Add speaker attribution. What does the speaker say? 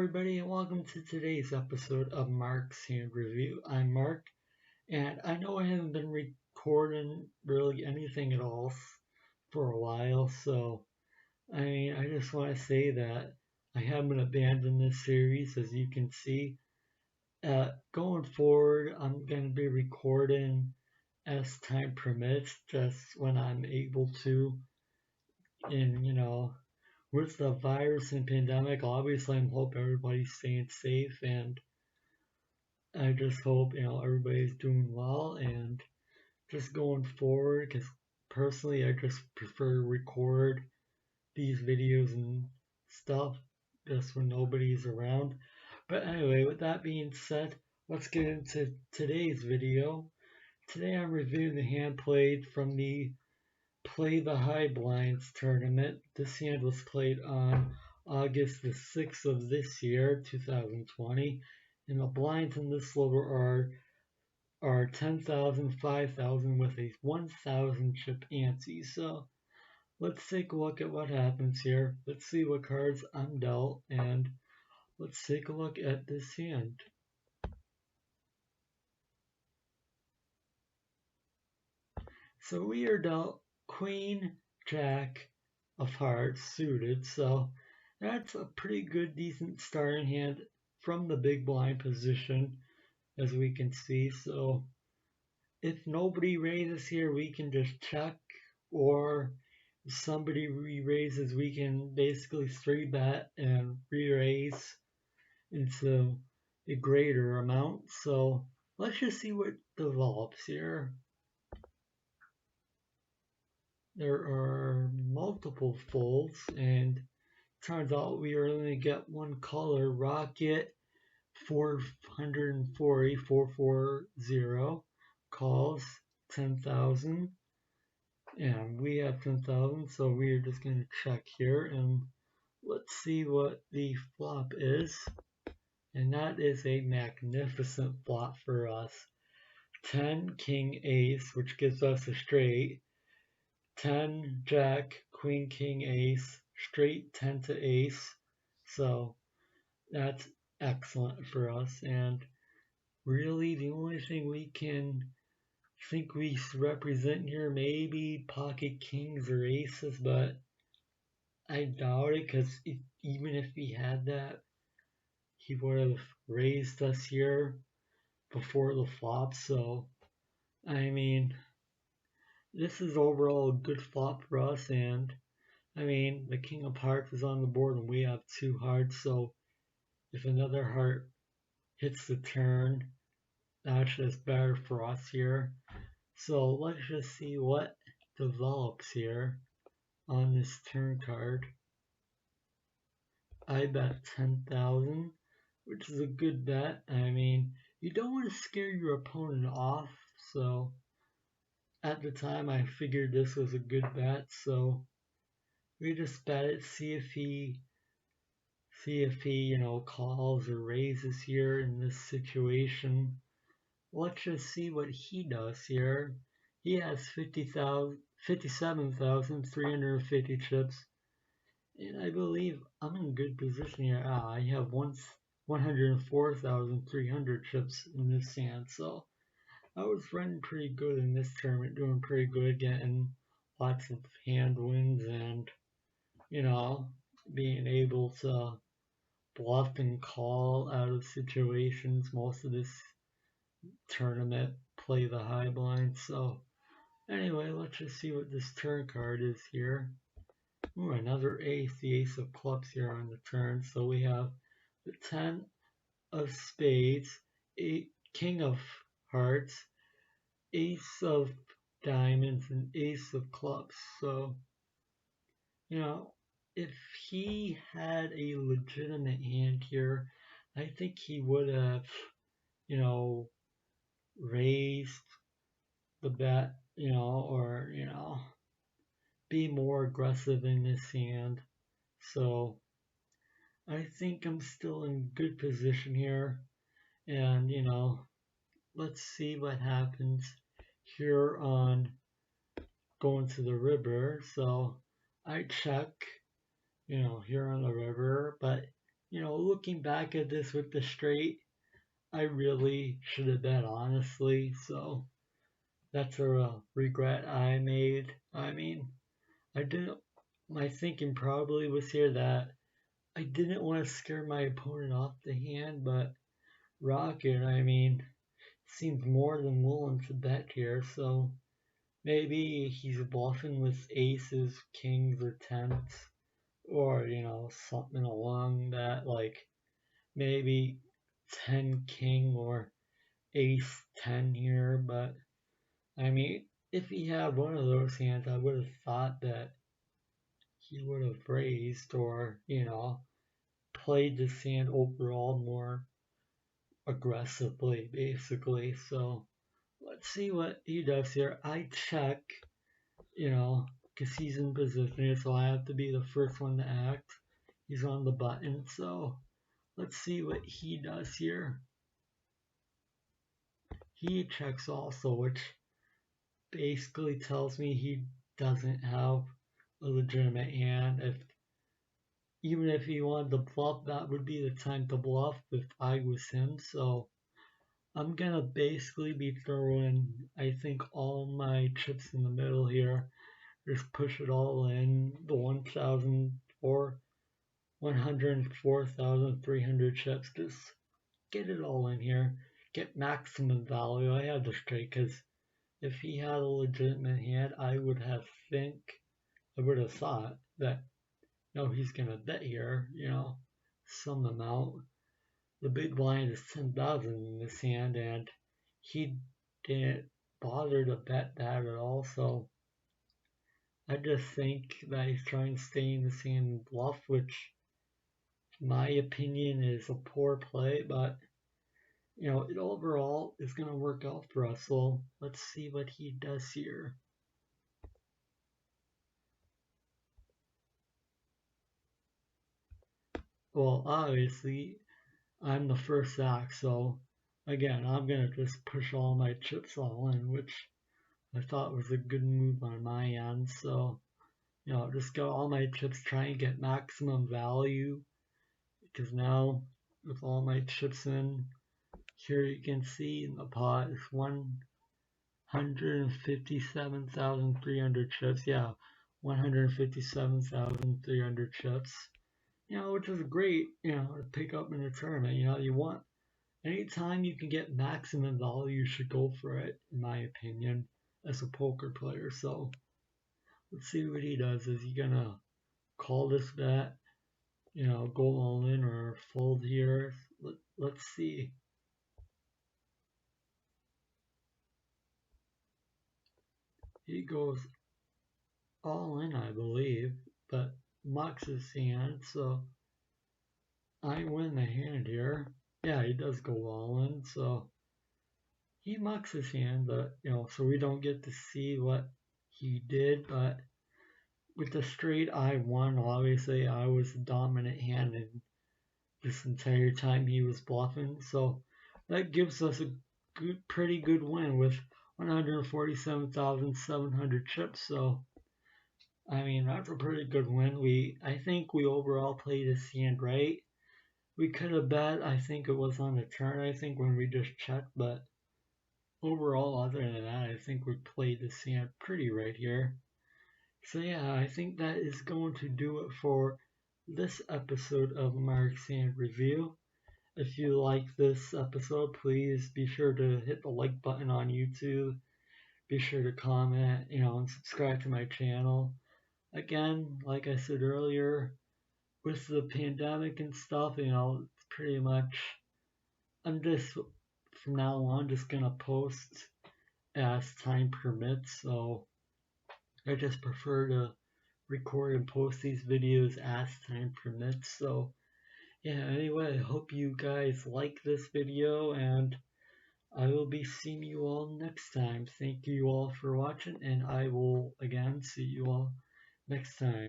Speaker 1: everybody, and welcome to today's episode of Marc's Hand Review. I'm Marc, and I know I haven't been recording really anything at all for a while, so I just want to say that I haven't abandoned this series, as you can see. Going forward, I'm going to be recording as time permits, just when I'm able to, and with the virus and pandemic, obviously I hope everybody's staying safe, and I just hope everybody's doing well and just going forward. Because personally, I just prefer to record these videos and stuff just when nobody's around. But anyway, with that being said, let's get into today's video. Today I'm reviewing the hand played from the Play the High Blinds tournament. This hand was played on August the 6th of this year, 2020. And the blinds in this sliver are 10,000, 5,000 with a 1,000 chip ante. So let's take a look at what happens here. Let's see what cards I'm dealt, and let's take a look at this hand. So we are dealt Queen, Jack of Hearts suited. So that's a pretty good, decent starting hand from the big blind position, as we can see. So if nobody raises here, we can just check, or if somebody re-raises, we can basically 3-bet and re-raise into a greater amount. So let's just see what develops here. There are multiple folds, and turns out we only get one color. Rocket 440 440 calls 10,000, and we have 10,000, so we are just going to check here, and let's see what the flop is. And that is a magnificent flop for us. 10 King Ace, which gives us a straight. 10 Jack Queen King Ace, straight 10 to Ace. So that's excellent for us. And really, the only thing we can think we represent here, maybe pocket kings or aces, but I doubt it, because even if he had that, he would have raised us here before the flop. So I mean, this is overall a good flop for us. And I mean, the king of hearts is on the board and we have 2 hearts, so if another heart hits the turn, that's just better for us here. So let's just see what develops here on this turn card. I bet 10,000, which is a good bet. I mean, you don't want to scare your opponent off, so at the time I figured this was a good bet, so we just bet it, see if he calls or raises here in this situation. Let's just see what he does here. He has 57,350 chips, and I believe I'm in good position here. I have 104,300 chips in this hand, so I was running pretty good in this tournament, doing pretty good, getting lots of hand wins, and being able to bluff and call out of situations most of this tournament, play the high blind. So anyway, let's just see what this turn card is here. Ooh, another ace, the ace of clubs here on the turn. So we have the 10 of spades, king of hearts, ace of diamonds, and ace of clubs. So if he had a legitimate hand here, I think he would have, raised the bet, or, be more aggressive in this hand. So I think I'm still in good position here. And, let's see what happens here on going to the river. So I check, here on the river, but looking back at this with the straight, I really should have bet honestly. So that's a regret I made. I mean, I didn't. My thinking probably was here that I didn't want to scare my opponent off the hand, but Rocket, I mean, seems more than willing to bet here. So maybe he's bluffing with aces, kings, or tens, or something along that, like maybe 10 king or ace 10 here. But I mean, if he had one of those hands, I would have thought that he would have raised or, played this hand overall more aggressively, basically. So let's see what he does here. I check, you know, because he's in position, so I have to be the first one to act. He's on the button, so let's see what he does here. He checks also, which basically tells me he doesn't have a legitimate hand. Even if he wanted to bluff, that would be the time to bluff if I was him. So I'm gonna basically be throwing, I think, all my chips in the middle here. Just push it all in the 104,300 chips. Just get it all in here. Get maximum value. I had to straight because if he had a legitimate hand, I would have thought that no, he's gonna bet here. Some amount. The big blind is 10,000 in this hand, and he didn't bother to bet that at all. So I just think that he's trying to stay in this hand and bluff, which, in my opinion, is a poor play. But it overall is going to work out for us. So let's see what he does here. Well, obviously, I'm the first act, so again, I'm going to just push all my chips all in, which I thought was a good move on my end. So, just got all my chips, try and get maximum value, because now with all my chips in, here you can see in the pot is 157,300 chips. Yeah, 157,300 chips. Which is great, to pick up in a tournament. You want anytime you can get maximum value, you should go for it, in my opinion, as a poker player. So let's see what he does. Is he gonna call this bet? Go all in or fold here? Let's see. He goes all in, I believe, but mucks his hand, so I win the hand here. Yeah, he does go all in, so he mucks his hand, but so we don't get to see what he did. But with the straight, I won. Obviously, I was the dominant hand in this entire time he was bluffing, so that gives us a pretty good win with 147,700 chips. So I mean, that's a pretty good win. I think we overall played his hand right. We could have bet, I think it was on the turn, I think, when we just checked, but overall, other than that, I think we played this hand pretty right here. So yeah, I think that is going to do it for this episode of Marc's Hand Review. If you like this episode, please be sure to hit the like button on YouTube. Be sure to comment, and subscribe to my channel. Again, like I said earlier, with the pandemic and stuff, it's pretty much, I'm just, from now on, just gonna post as time permits. So I just prefer to record and post these videos as time permits. So yeah, anyway, I hope you guys like this video, and I will be seeing you all next time. Thank you all for watching, and I will again see you all next time.